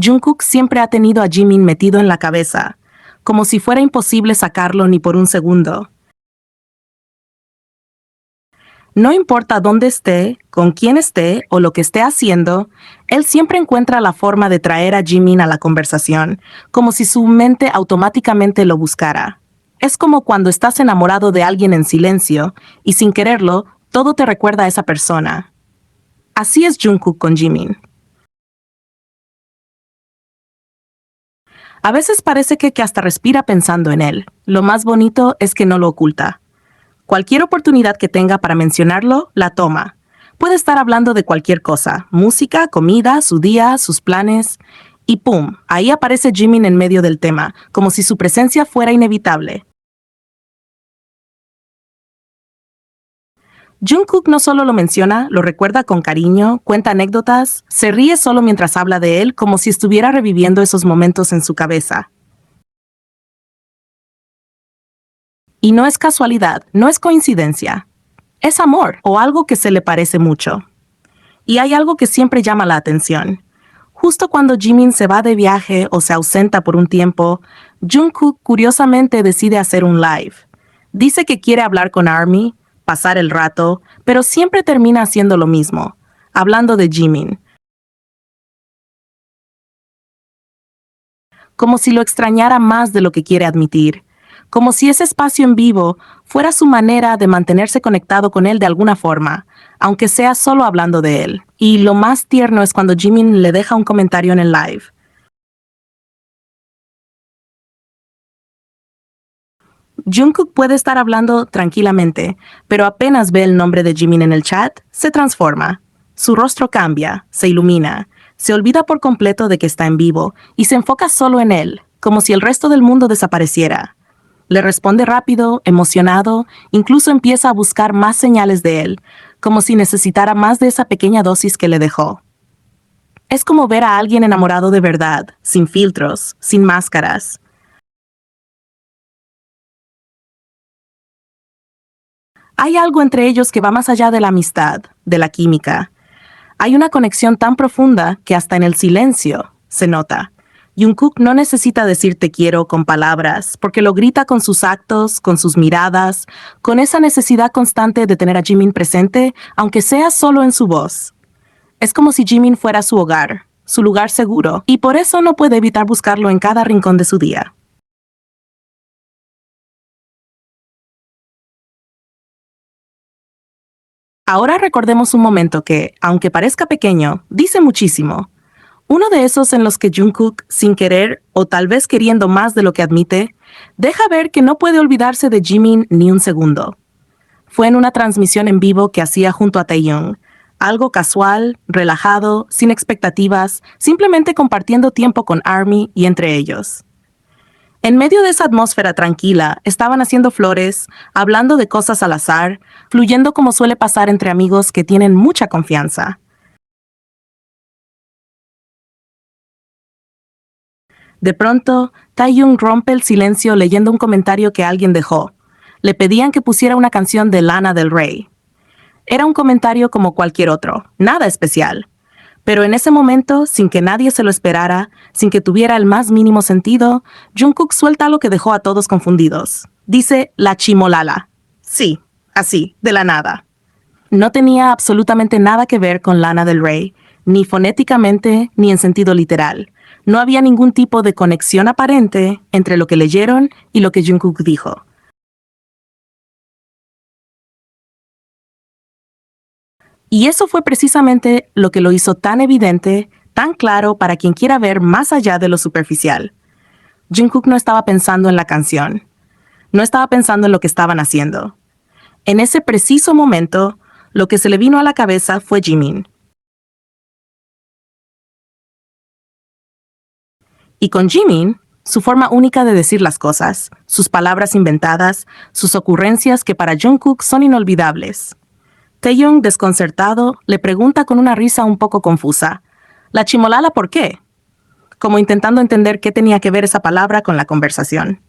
Jungkook siempre ha tenido a Jimin metido en la cabeza, como si fuera imposible sacarlo ni por un segundo. No importa dónde esté, con quién esté o lo que esté haciendo, él siempre encuentra la forma de traer a Jimin a la conversación, como si su mente automáticamente lo buscara. Es como cuando estás enamorado de alguien en silencio y sin quererlo, todo te recuerda a esa persona. Así es Jungkook con Jimin. A veces parece que hasta respira pensando en él. Lo más bonito es que no lo oculta. Cualquier oportunidad que tenga para mencionarlo, la toma. Puede estar hablando de cualquier cosa, música, comida, su día, sus planes, y ¡pum! Ahí aparece Jimin en medio del tema, como si su presencia fuera inevitable. Jungkook no solo lo menciona, lo recuerda con cariño, cuenta anécdotas, se ríe solo mientras habla de él como si estuviera reviviendo esos momentos en su cabeza. Y no es casualidad, no es coincidencia. Es amor o algo que se le parece mucho. Y hay algo que siempre llama la atención. Justo cuando Jimin se va de viaje o se ausenta por un tiempo, Jungkook curiosamente decide hacer un live. Dice que quiere hablar con ARMY, pasar el rato, pero siempre termina haciendo lo mismo, hablando de Jimin. Como si lo extrañara más de lo que quiere admitir. Como si ese espacio en vivo fuera su manera de mantenerse conectado con él de alguna forma, aunque sea solo hablando de él. Y lo más tierno es cuando Jimin le deja un comentario en el live. Jungkook puede estar hablando tranquilamente, pero apenas ve el nombre de Jimin en el chat, se transforma. Su rostro cambia, se ilumina, se olvida por completo de que está en vivo y se enfoca solo en él, como si el resto del mundo desapareciera. Le responde rápido, emocionado, incluso empieza a buscar más señales de él, como si necesitara más de esa pequeña dosis que le dejó. Es como ver a alguien enamorado de verdad, sin filtros, sin máscaras. Hay algo entre ellos que va más allá de la amistad, de la química. Hay una conexión tan profunda que hasta en el silencio se nota. Jungkook no necesita decir te quiero con palabras, porque lo grita con sus actos, con sus miradas, con esa necesidad constante de tener a Jimin presente, aunque sea solo en su voz. Es como si Jimin fuera su hogar, su lugar seguro, y por eso no puede evitar buscarlo en cada rincón de su día. Ahora recordemos un momento que, aunque parezca pequeño, dice muchísimo. Uno de esos en los que Jungkook, sin querer o tal vez queriendo más de lo que admite, deja ver que no puede olvidarse de Jimin ni un segundo. Fue en una transmisión en vivo que hacía junto a Taehyung, algo casual, relajado, sin expectativas, simplemente compartiendo tiempo con ARMY y entre ellos. En medio de esa atmósfera tranquila, estaban haciendo flores, hablando de cosas al azar, fluyendo como suele pasar entre amigos que tienen mucha confianza. De pronto, Taehyung rompe el silencio leyendo un comentario que alguien dejó. Le pedían que pusiera una canción de Lana del Rey. Era un comentario como cualquier otro, nada especial. Pero en ese momento, sin que nadie se lo esperara, sin que tuviera el más mínimo sentido, Jungkook suelta lo que dejó a todos confundidos. Dice la chimolala. Sí, así, de la nada. No tenía absolutamente nada que ver con Lana del Rey, ni fonéticamente ni en sentido literal. No había ningún tipo de conexión aparente entre lo que leyeron y lo que Jungkook dijo. Y eso fue precisamente lo que lo hizo tan evidente, tan claro para quien quiera ver más allá de lo superficial. Jungkook no estaba pensando en la canción, no estaba pensando en lo que estaban haciendo. En ese preciso momento, lo que se le vino a la cabeza fue Jimin. Y con Jimin, su forma única de decir las cosas, sus palabras inventadas, sus ocurrencias que para Jungkook son inolvidables. Taehyung, desconcertado, le pregunta con una risa un poco confusa, ¿la chimolala por qué? Como intentando entender qué tenía que ver esa palabra con la conversación.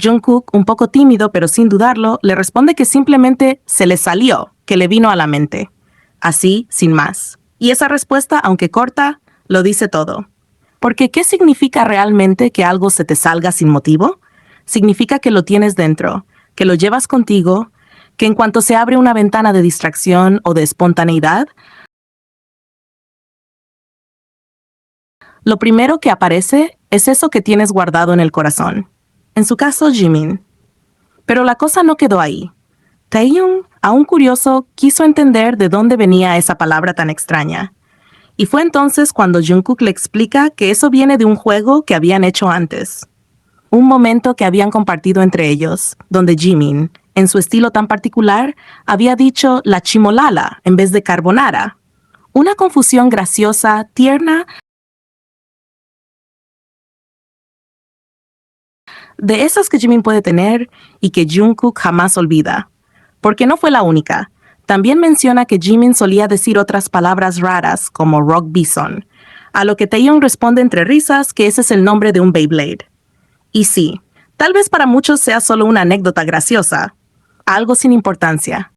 Jungkook, un poco tímido pero sin dudarlo, le responde que simplemente se le salió, que le vino a la mente. Así, sin más. Y esa respuesta, aunque corta, lo dice todo. Porque ¿qué significa realmente que algo se te salga sin motivo? Significa que lo tienes dentro, que lo llevas contigo, que en cuanto se abre una ventana de distracción o de espontaneidad, lo primero que aparece es eso que tienes guardado en el corazón. En su caso, Jimin. Pero la cosa no quedó ahí. Taeyong, aún curioso, quiso entender de dónde venía esa palabra tan extraña. Y fue entonces cuando Jungkook le explica que eso viene de un juego que habían hecho antes. Un momento que habían compartido entre ellos, donde Jimin, en su estilo tan particular, había dicho la chimolala en vez de carbonara. Una confusión graciosa, tierna, de esas que Jimin puede tener y que Jungkook jamás olvida. Porque no fue la única. También menciona que Jimin solía decir otras palabras raras como Rock Bison, a lo que Taeyong responde entre risas que ese es el nombre de un Beyblade. Y sí, tal vez para muchos sea solo una anécdota graciosa, algo sin importancia.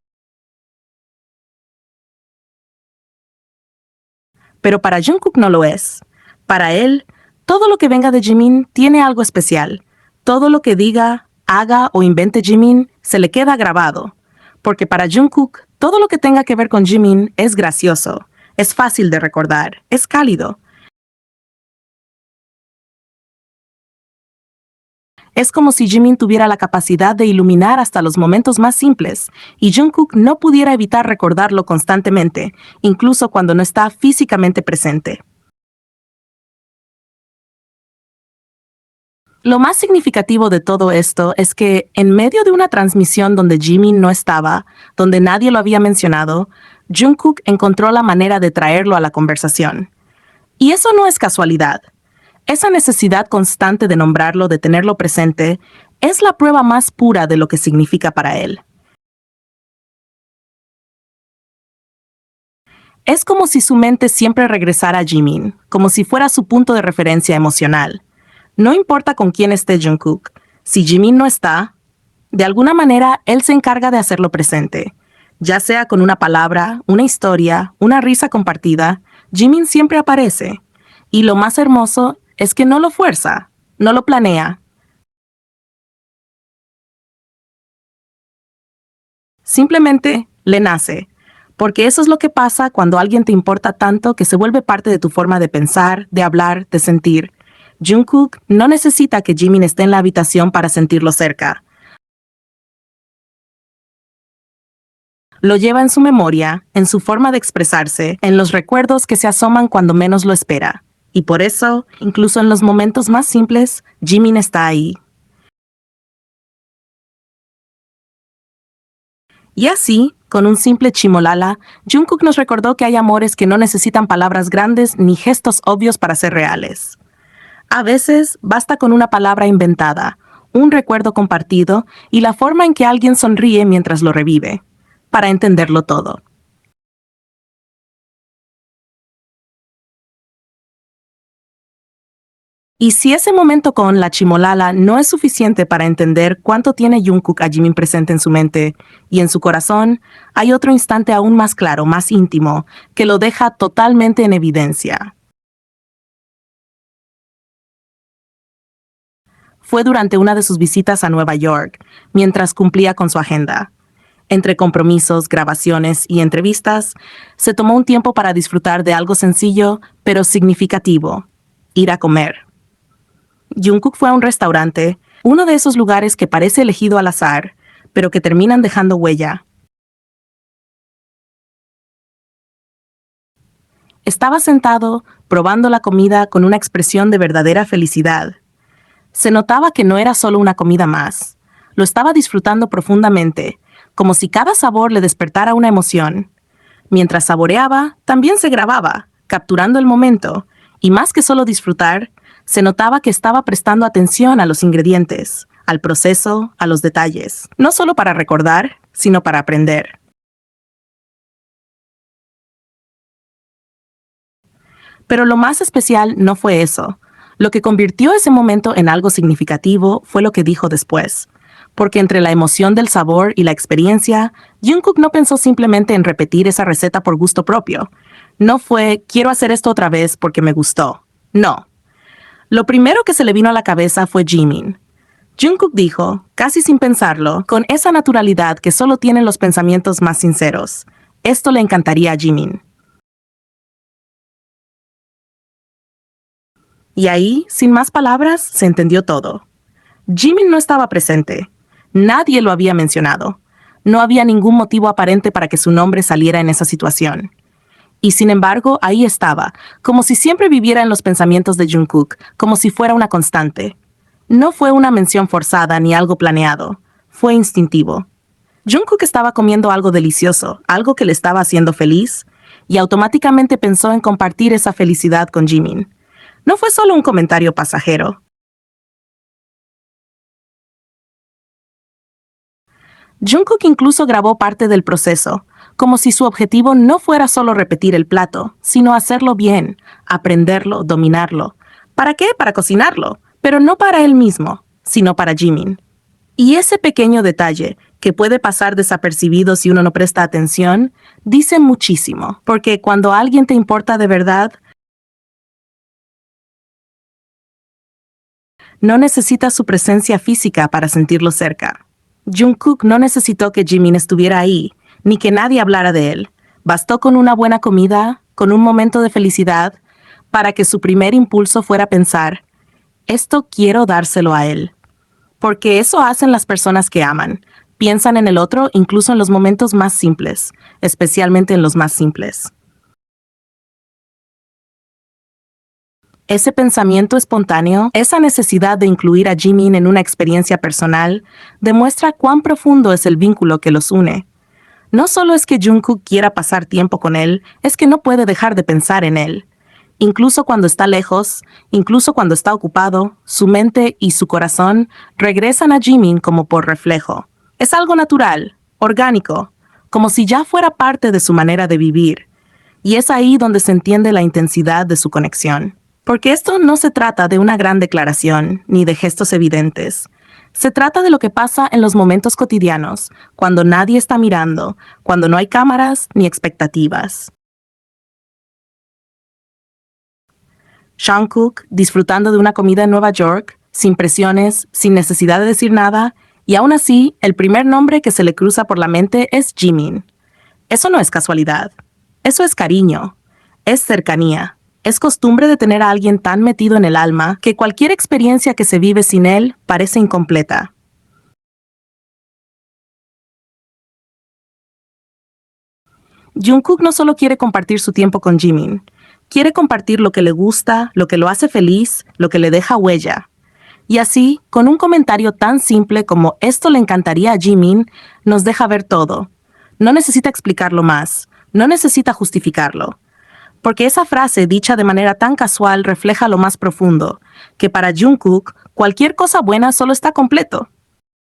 Pero para Jungkook no lo es. Para él, todo lo que venga de Jimin tiene algo especial. Todo lo que diga, haga o invente Jimin se le queda grabado. Porque para Jungkook, todo lo que tenga que ver con Jimin es gracioso, es fácil de recordar, es cálido. Es como si Jimin tuviera la capacidad de iluminar hasta los momentos más simples, y Jungkook no pudiera evitar recordarlo constantemente, incluso cuando no está físicamente presente. Lo más significativo de todo esto es que, en medio de una transmisión donde Jimin no estaba, donde nadie lo había mencionado, Jungkook encontró la manera de traerlo a la conversación. Y eso no es casualidad. Esa necesidad constante de nombrarlo, de tenerlo presente, es la prueba más pura de lo que significa para él. Es como si su mente siempre regresara a Jimin, como si fuera su punto de referencia emocional. No importa con quién esté Jungkook, si Jimin no está, de alguna manera él se encarga de hacerlo presente. Ya sea con una palabra, una historia, una risa compartida, Jimin siempre aparece. Y lo más hermoso es que no lo fuerza, no lo planea. Simplemente le nace. Porque eso es lo que pasa cuando alguien te importa tanto que se vuelve parte de tu forma de pensar, de hablar, de sentir. Jungkook no necesita que Jimin esté en la habitación para sentirlo cerca. Lo lleva en su memoria, en su forma de expresarse, en los recuerdos que se asoman cuando menos lo espera. Y por eso, incluso en los momentos más simples, Jimin está ahí. Y así, con un simple chimolala, Jungkook nos recordó que hay amores que no necesitan palabras grandes ni gestos obvios para ser reales. A veces basta con una palabra inventada, un recuerdo compartido y la forma en que alguien sonríe mientras lo revive, para entenderlo todo. Y si ese momento con la chimolala no es suficiente para entender cuánto tiene Jungkook a Jimin presente en su mente y en su corazón, hay otro instante aún más claro, más íntimo, que lo deja totalmente en evidencia. Fue durante una de sus visitas a Nueva York, mientras cumplía con su agenda. Entre compromisos, grabaciones y entrevistas, se tomó un tiempo para disfrutar de algo sencillo, pero significativo: ir a comer. Jungkook fue a un restaurante, uno de esos lugares que parece elegido al azar, pero que terminan dejando huella. Estaba sentado, probando la comida con una expresión de verdadera felicidad. Se notaba que no era solo una comida más. Lo estaba disfrutando profundamente, como si cada sabor le despertara una emoción. Mientras saboreaba, también se grababa, capturando el momento, y más que solo disfrutar, se notaba que estaba prestando atención a los ingredientes, al proceso, a los detalles, no solo para recordar, sino para aprender. Pero lo más especial no fue eso. Lo que convirtió ese momento en algo significativo fue lo que dijo después. Porque entre la emoción del sabor y la experiencia, Jungkook no pensó simplemente en repetir esa receta por gusto propio. No fue, quiero hacer esto otra vez porque me gustó. No. Lo primero que se le vino a la cabeza fue Jimin. Jungkook dijo, casi sin pensarlo, con esa naturalidad que solo tienen los pensamientos más sinceros. Esto le encantaría a Jimin. Y ahí, sin más palabras, se entendió todo. Jimin no estaba presente. Nadie lo había mencionado. No había ningún motivo aparente para que su nombre saliera en esa situación. Y sin embargo, ahí estaba, como si siempre viviera en los pensamientos de Jungkook, como si fuera una constante. No fue una mención forzada ni algo planeado. Fue instintivo. Jungkook estaba comiendo algo delicioso, algo que le estaba haciendo feliz, y automáticamente pensó en compartir esa felicidad con Jimin. No fue solo un comentario pasajero. Jungkook incluso grabó parte del proceso, como si su objetivo no fuera solo repetir el plato, sino hacerlo bien, aprenderlo, dominarlo. ¿Para qué? Para cocinarlo, pero no para él mismo, sino para Jimin. Y ese pequeño detalle, que puede pasar desapercibido si uno no presta atención, dice muchísimo, porque cuando alguien te importa de verdad, no necesitas su presencia física para sentirlo cerca. Jungkook no necesitó que Jimin estuviera ahí, ni que nadie hablara de él. Bastó con una buena comida, con un momento de felicidad, para que su primer impulso fuera pensar, esto quiero dárselo a él. Porque eso hacen las personas que aman. Piensan en el otro incluso en los momentos más simples, especialmente en los más simples. Ese pensamiento espontáneo, esa necesidad de incluir a Jimin en una experiencia personal, demuestra cuán profundo es el vínculo que los une. No solo es que Jungkook quiera pasar tiempo con él, es que no puede dejar de pensar en él. Incluso cuando está lejos, incluso cuando está ocupado, su mente y su corazón regresan a Jimin como por reflejo. Es algo natural, orgánico, como si ya fuera parte de su manera de vivir. Y es ahí donde se entiende la intensidad de su conexión. Porque esto no se trata de una gran declaración, ni de gestos evidentes. Se trata de lo que pasa en los momentos cotidianos, cuando nadie está mirando, cuando no hay cámaras ni expectativas. Jungkook, disfrutando de una comida en Nueva York, sin presiones, sin necesidad de decir nada, y aún así, el primer nombre que se le cruza por la mente es Jimin. Eso no es casualidad. Eso es cariño. Es cercanía. Es costumbre de tener a alguien tan metido en el alma que cualquier experiencia que se vive sin él parece incompleta. Jungkook no solo quiere compartir su tiempo con Jimin, quiere compartir lo que le gusta, lo que lo hace feliz, lo que le deja huella. Y así, con un comentario tan simple como esto le encantaría a Jimin, nos deja ver todo. No necesita explicarlo más, no necesita justificarlo. Porque esa frase dicha de manera tan casual refleja lo más profundo, que para Jungkook cualquier cosa buena solo está completo.